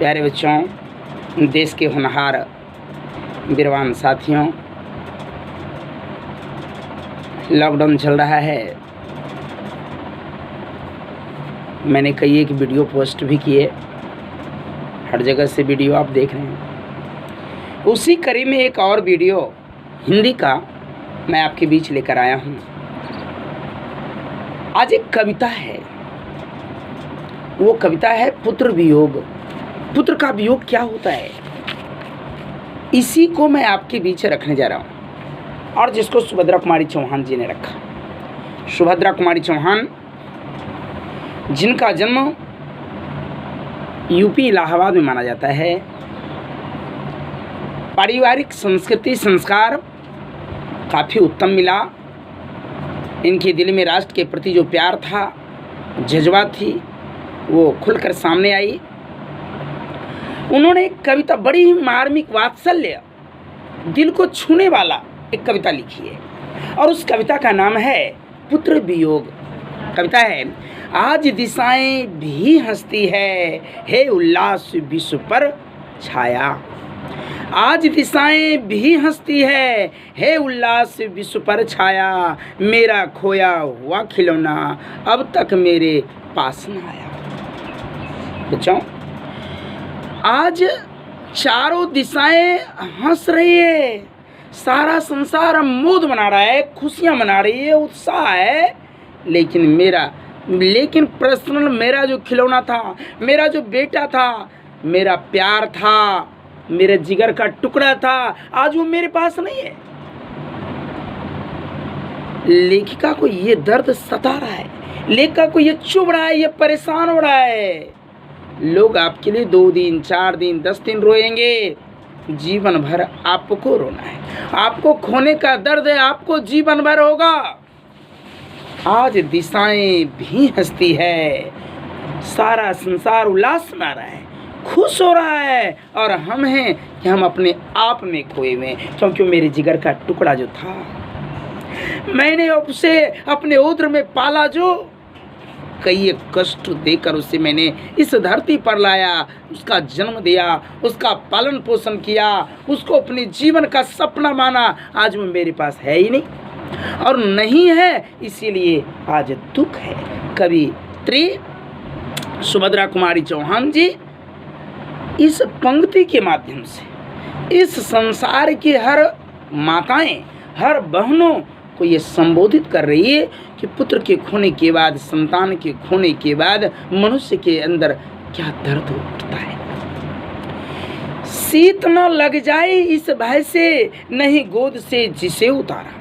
प्यारे बच्चों, देश के होनहार वीरवान साथियों, लॉकडाउन चल रहा है। मैंने कई एक वीडियो पोस्ट भी किए, हर जगह से वीडियो आप देख रहे हैं। उसी कड़ी में एक और वीडियो हिंदी का मैं आपके बीच लेकर आया हूँ। आज एक कविता है, वो कविता है पुत्र वियोग। पुत्र का वियोग क्या होता है, इसी को मैं आपके बीच रखने जा रहा हूँ, और जिसको सुभद्रा कुमारी चौहान जी ने रखा। सुभद्रा कुमारी चौहान, जिनका जन्म यूपी इलाहाबाद में माना जाता है। पारिवारिक संस्कृति संस्कार काफ़ी उत्तम मिला। इनके दिल में राष्ट्र के प्रति जो प्यार था, जज्बात थी, वो खुलकर सामने आई। उन्होंने एक कविता, बड़ी ही मार्मिक, वात्सल्य, दिल को छूने वाला एक कविता लिखी है, और उस कविता का नाम है पुत्र वियोग। कविता है, आज दिशाएं भी हंसती है, हे उल्लास विश्व पर छाया। आज दिशाएं भी हंसती है, हे उल्लास विश्व पर छाया। मेरा खोया हुआ खिलौना अब तक मेरे पास न आया। बच्चों, आज चारों दिशाएं हंस रही है, सारा संसार मोद मना रहा है, खुशियां मना रही है, उत्साह है, लेकिन पर्सनल मेरा जो खिलौना था, मेरा जो बेटा था, मेरा प्यार था, मेरे जिगर का टुकड़ा था, आज वो मेरे पास नहीं है। लेखिका को ये दर्द सता रहा है, लेखिका को ये चुभ रहा है, ये परेशान हो रहा है। लोग आपके लिए 2 दिन, 4 दिन, 10 दिन रोएंगे, जीवन भर आपको रोना है। आपको खोने का दर्द है, आपको जीवन भर होगा। आज दिशाएं भी हंसती है, सारा संसार उल्लास में रहा है, खुश हो रहा है, और हम हैं कि हम अपने आप में खोए हुए, क्योंकि मेरे जिगर का टुकड़ा जो था, मैंने उसे अपने उदर में पाला, जो कई एक कष्ट देकर उसे मैंने इस धरती पर लाया, उसका जन्म दिया, उसका पालन पोषण किया, उसको अपने जीवन का सपना माना। आज वो मेरे पास है ही नहीं, और नहीं है, इसीलिए आज दुख है। कवित्री सुभद्रा कुमारी चौहान जी इस पंक्ति के माध्यम से इस संसार की हर माताएं, हर बहनों को ये संबोधित कर रही है कि पुत्र के खोने के बाद, संतान के खोने के बाद मनुष्य के अंदर क्या दर्द उठता है। शीत न लग जाए इस भय से, नहीं गोद से जिसे उतारा।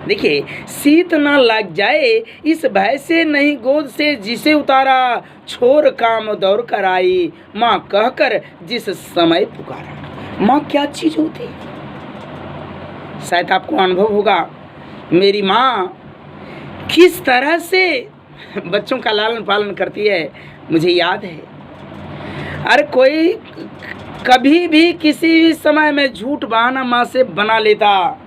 देखिए, शीत न लग जाए इस भय से, नहीं गोद से जिसे उतारा। छोर काम दौड़ कर आई, माँ कहकर जिस समय पुकारा। माँ क्या चीज होती है, शायद आपको अनुभव होगा। मेरी माँ किस तरह से बच्चों का लालन पालन करती है, मुझे याद है। अरे कोई कभी भी किसी भी समय में झूठ बहाना माँ से बना लेता,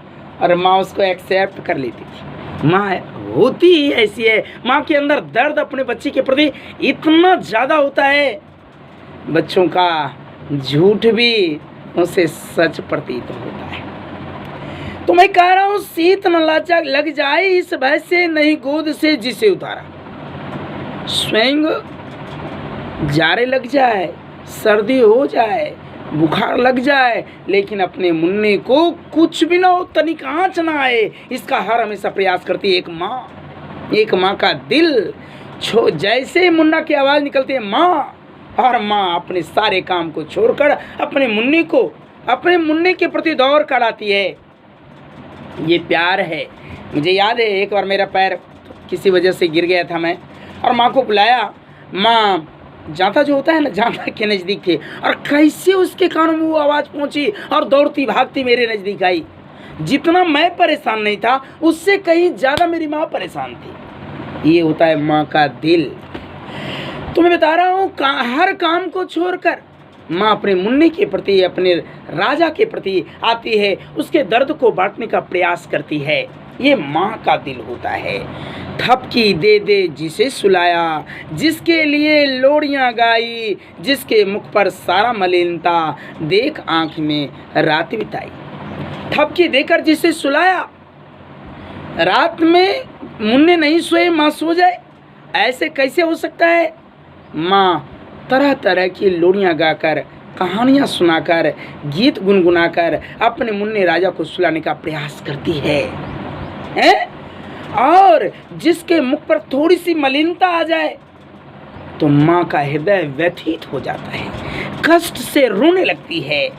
और माँ उसको एक्सेप्ट कर लेती थी। माँ होती ही ऐसी है, माँ के अंदर दर्द अपने बच्चे के प्रति इतना ज़्यादा होता है, बच्चों का झूठ भी उसे सच प्रतीत होता है। तो मैं कह रहा हूँ, शीत न लग जाए इस भय से, नहीं गोद से जिसे उतारा। स्वयं जाड़े लग जाए, सर्दी हो जाए, बुखार लग जाए, लेकिन अपने मुन्ने को कुछ भी ना हो, तनिक आँच ना आए, इसका हर हमेशा प्रयास करती है एक माँ का दिल। जैसे मुन्ना की आवाज़ निकलती है माँ, और माँ अपने सारे काम को छोड़कर अपने मुन्ने के प्रति दौड़ कर आती है। ये प्यार है। मुझे याद है, एक बार मेरा पैर किसी वजह से गिर गया था, मैं और माँ को बुलाया। माँ जाता जो होता है ना, जाता के नज़दीक थे, और कैसे उसके कानों में वो आवाज़ पहुँची और दौड़ती भागती मेरे नज़दीक आई। जितना मैं परेशान नहीं था, उससे कहीं ज़्यादा मेरी माँ परेशान थी। ये होता है माँ का दिल। तो मैं बता रहा हूँ, हर काम को छोड़कर माँ अपने मुन्ने के प्रति, अपने राजा के प्रति आती है, उसके दर्द को बांटने का प्रयास करती है। ये माँ का दिल होता है। थपकी दे दे जिसे सुलाया, जिसके लिए लोरियां गाई, जिसके मुख पर सारा मलिनता, देख आंख में रात बिताई। थपकी देकर जिसे सुलाया, रात में मुन्ने नहीं सोए, माँ सो जाए, ऐसे कैसे हो सकता है? माँ तरह तरह की लोरियां गाकर, कहानियाँ सुनाकर, गीत गुनगुनाकर अपने मुन्ने राजा को सुलाने का प्रयास करती है, हैं? और जिसके मुख पर थोड़ी सी मलिनता आ जाए तो माँ का हृदय व्यथित हो जाता है, कष्ट से रोने लगती है।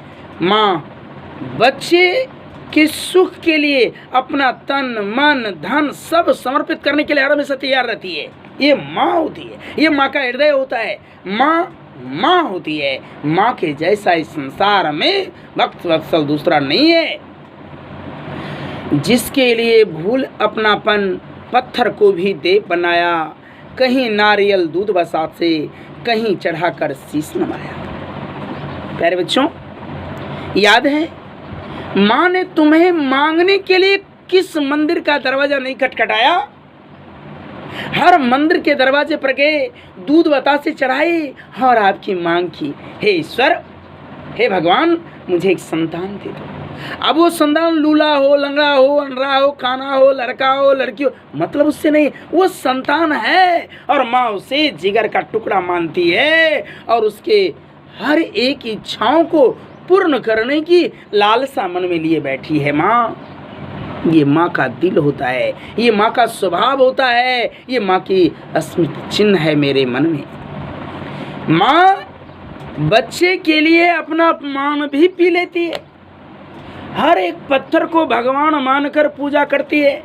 माँ बच्चे के सुख के लिए अपना तन मन धन सब समर्पित करने के लिए हर हमेशा तैयार रहती है। ये माँ होती है, ये माँ का हृदय होता है। माँ होती है। माँ के जैसा इस संसार में भक्त वत्सल दूसरा नहीं है। जिसके लिए भूल अपनापन पत्थर को भी देव बनाया, कहीं नारियल दूध बसात से, कहीं चढ़ाकर शीश नवाया। प्यारे बच्चों, याद है माँ ने तुम्हें मांगने के लिए किस मंदिर का दरवाजा नहीं खटखटाया? हर मंदिर के दरवाजे पर गए, दूध बतासे चढ़ाए और आपकी मांग की, हे ईश्वर, हे भगवान, मुझे एक संतान दे दो। अब वो संतान लूला हो, लंगड़ा हो, अनरा हो, काना हो, लड़का हो, लड़की हो, मतलब उससे नहीं, वो संतान है और माँ उसे जिगर का टुकड़ा मानती है और उसके हर एक इच्छाओं को पूर्ण करने की लालसा मन में लिए बैठी है माँ। ये माँ का दिल होता है, ये माँ का स्वभाव होता है, ये माँ की अस्मिता चिन्ह है मेरे मन में। माँ बच्चे के लिए अपना अपमान भी पी लेती है, हर एक पत्थर को भगवान मानकर पूजा करती है,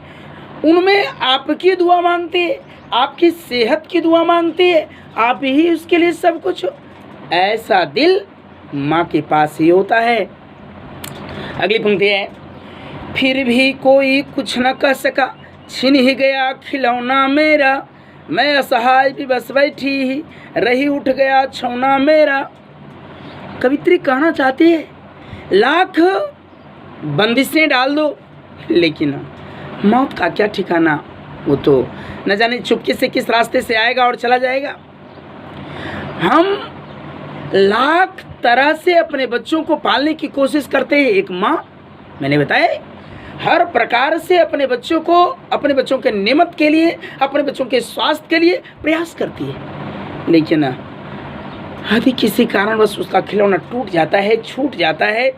उनमें आपकी दुआ मांगती है, आपकी सेहत की दुआ मांगती है, आप ही उसके लिए सब कुछ। ऐसा दिल माँ के पास ही होता है। अगली पंक्ति है, फिर भी कोई कुछ न कह सका, छिन ही गया खिलौना मेरा, मैं असहाय भी बस बैठी रही, उठ गया छौना मेरा। कवित्री कहना चाहती है लाख बंदिशें डाल दो, लेकिन मौत का क्या ठिकाना, वो तो न जाने चुपके से किस रास्ते से आएगा और चला जाएगा। हम लाख तरह से अपने बच्चों को पालने की कोशिश करते हैं। एक माँ, मैंने बताया, हर प्रकार से अपने बच्चों के नियमत के लिए, अपने बच्चों के स्वास्थ्य के लिए प्रयास करती है, लेकिन यदि किसी कारणवश उसका खिलौना टूट जाता है, छूट जाता है,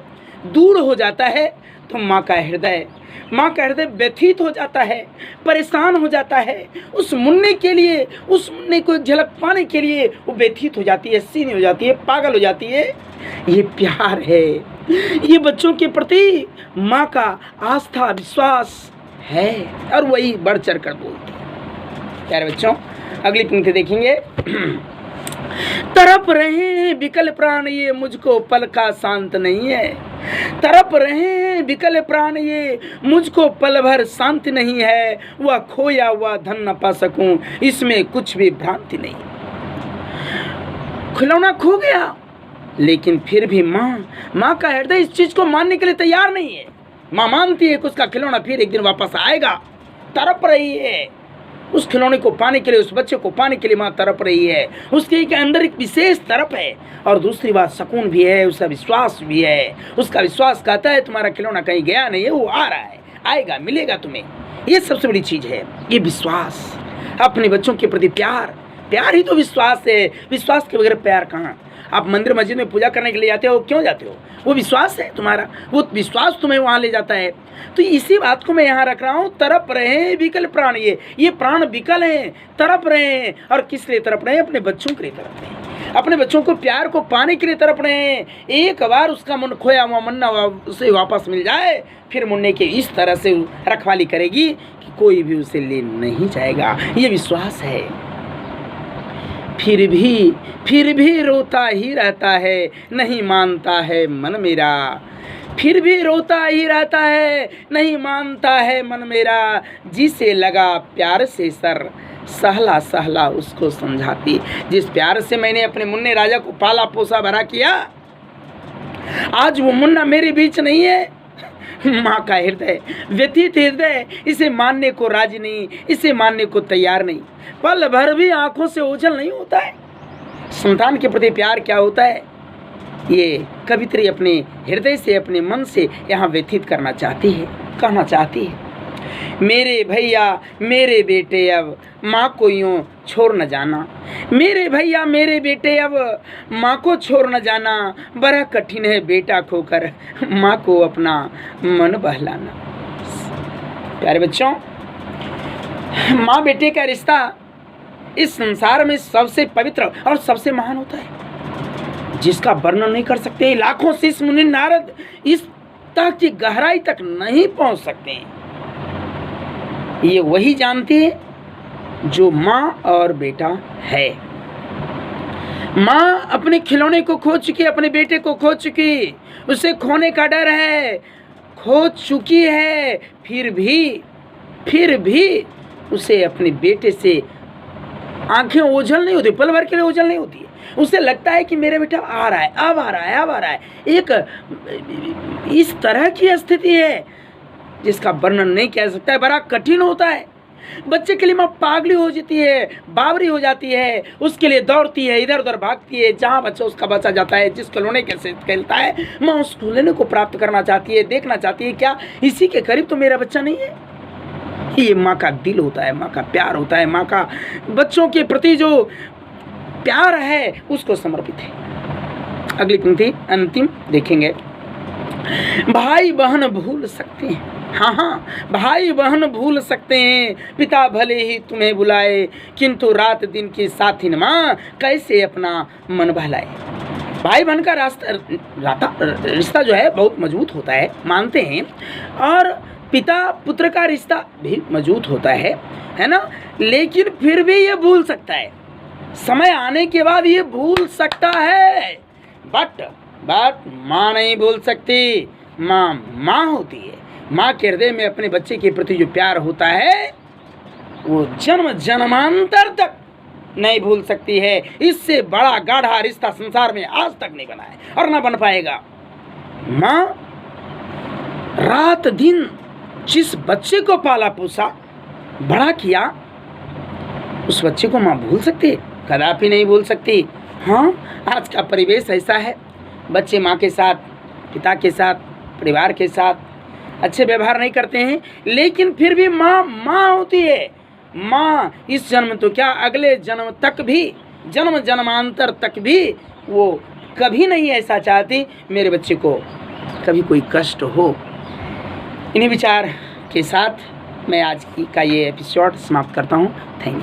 दूर हो जाता है, तो माँ का हृदय व्यथित हो जाता है, परेशान हो जाता है। उस मुन्ने के लिए, उस मुन्ने को एक झलक पाने के लिए वो व्यथित हो जाती है, सीनी हो जाती है, पागल हो जाती है। ये प्यार है, ये बच्चों के प्रति माँ का आस्था विश्वास है और वही बढ़ चढ़ कर बोलती है। प्यारे बच्चों, अगली पंक्ति देखेंगे। तरप रहे हैं विकल प्राण, ये मुझको पल का शांत नहीं है। तरप रहे हैं विकल प्राण, ये मुझको पल भर शांति नहीं है। वह खोया हुआ धन न पा सकूं, इसमें कुछ भी भ्रांति नहीं। खिलौना खो गया, लेकिन फिर भी माँ का हृदय इस चीज को मानने के लिए तैयार नहीं है। माँ मानती है कि उसका खिलौना फिर एक दिन वापस आएगा। तरप रही है उस खिलौने को पाने के लिए, उस बच्चे को पाने के लिए माँ तरप रही है। उसके अंदर एक विशेष तरप है और दूसरी बात सुकून भी है, उसका विश्वास भी है। उसका विश्वास कहता है तुम्हारा खिलौना कहीं गया नहीं है, वो आ रहा है, आएगा, मिलेगा तुम्हें। ये सबसे बड़ी चीज है, ये विश्वास, अपने बच्चों के प्रति प्यार ही तो विश्वास है। विश्वास के बगैर प्यार कहाँ? आप मंदिर मस्जिद में पूजा करने के लिए जाते हो, क्यों जाते हो? वो विश्वास है तुम्हारा, वो विश्वास तुम्हें वहाँ ले जाता है। तो इसी बात को मैं यहाँ रख रहा हूँ। तरप रहे हैं विकल प्राण, ये प्राण विकल हैं, तरप रहे हैं। और किस लिए तरप रहे हैं? अपने बच्चों के लिए तरप रहे हैं, अपने बच्चों को प्यार को पाने के लिए तरप रहे हैं। एक बार उसका मन खोया हुआ मन्ना उसे वापस मिल जाए, फिर मुन्ने के इस तरह से रखवाली करेगी कि कोई भी उसे ले नहीं जाएगा। ये विश्वास है। फिर भी रोता ही रहता है, नहीं मानता है मन मेरा। फिर भी रोता ही रहता है, नहीं मानता है मन मेरा। जिसे लगा प्यार से सर, सहला सहला उसको समझाती। जिस प्यार से मैंने अपने मुन्ने राजा को पाला पोसा भरा किया, आज वो मुन्ना मेरे बीच नहीं है। माँ का हृदय, व्यथित हृदय इसे मानने को राजी नहीं, इसे मानने को तैयार नहीं। पल भर भी आंखों से ओझल नहीं होता है। संतान के प्रति प्यार क्या होता है, ये कवित्री अपने हृदय से, अपने मन से यहाँ व्यथित करना चाहती है, कहना चाहती है। मेरे भैया मेरे बेटे अब माँ को यूँ छोड़ न जाना, मेरे भैया मेरे बेटे अब माँ को छोड़ न जाना, बड़ा कठिन है बेटा खोकर माँ को अपना मन बहलाना। प्यारे बच्चों, माँ बेटे का रिश्ता इस संसार में सबसे पवित्र और सबसे महान होता है, जिसका वर्णन नहीं कर सकते। लाखों शिष्य मुनि नारद इस तक की गहराई तक नहीं पहुंच सकते। ये वही जानती है जो माँ और बेटा है। माँ अपने खिलौने को खो चुकी, अपने बेटे को खो चुकी, उसे खोने का डर है, खो चुकी है। फिर भी उसे अपने बेटे से आंखें ओझल नहीं होती, पल भर के लिए ओझल नहीं होती है। उसे लगता है कि मेरा बेटा आ रहा है, अब आ रहा है। एक इस तरह की स्थिति है जिसका वर्णन नहीं किया जा सकता है, बड़ा कठिन होता है। बच्चे के लिए माँ पागली हो जाती है, बावरी हो जाती है, उसके लिए दौड़ती है, इधर उधर भागती है। जहाँ बच्चा उसका बचा जाता है, जिस खिलौने के से खेलता है, माँ उस खिलौने को प्राप्त करना चाहती है, देखना चाहती है, क्या इसी के करीब तो मेरा बच्चा नहीं है। ये माँ का दिल होता है, माँ का प्यार होता है, माँ का बच्चों के प्रति जो प्यार है उसको समर्पित है। अगली पंक्ति अंतिम देखेंगे। भाई बहन भूल सकते हैं, हाँ, भाई बहन भूल सकते हैं, पिता भले ही तुम्हें बुलाए, किंतु रात दिन की साथिन माँ कैसे अपना मन बहलाए। भाई बहन का रिश्ता जो है बहुत मजबूत होता है, मानते हैं। और पिता पुत्र का रिश्ता भी मजबूत होता है ना। लेकिन फिर भी ये भूल सकता है, समय आने के बाद ये भूल सकता है। बट माँ नहीं भूल सकती। माँ होती है। माँ के हृदय में अपने बच्चे के प्रति जो प्यार होता है वो जन्म जन्मांतर तक नहीं भूल सकती है। इससे बड़ा गाढ़ा रिश्ता संसार में आज तक नहीं बना है और ना बन पाएगा। माँ रात दिन जिस बच्चे को पाला पोसा बड़ा किया, उस बच्चे को माँ भूल सकती है? कदापि नहीं भूल सकती। हाँ, आज का परिवेश ऐसा है, बच्चे माँ के साथ, पिता के साथ, परिवार के साथ अच्छे व्यवहार नहीं करते हैं, लेकिन फिर भी माँ होती है। माँ इस जन्म तो क्या, अगले जन्म तक भी, जन्म जन्मांतर तक भी वो कभी नहीं ऐसा चाहती मेरे बच्चे को कभी कोई कष्ट हो। इन्हीं विचार के साथ मैं आज का ये एपिसोड समाप्त करता हूँ। Thank you.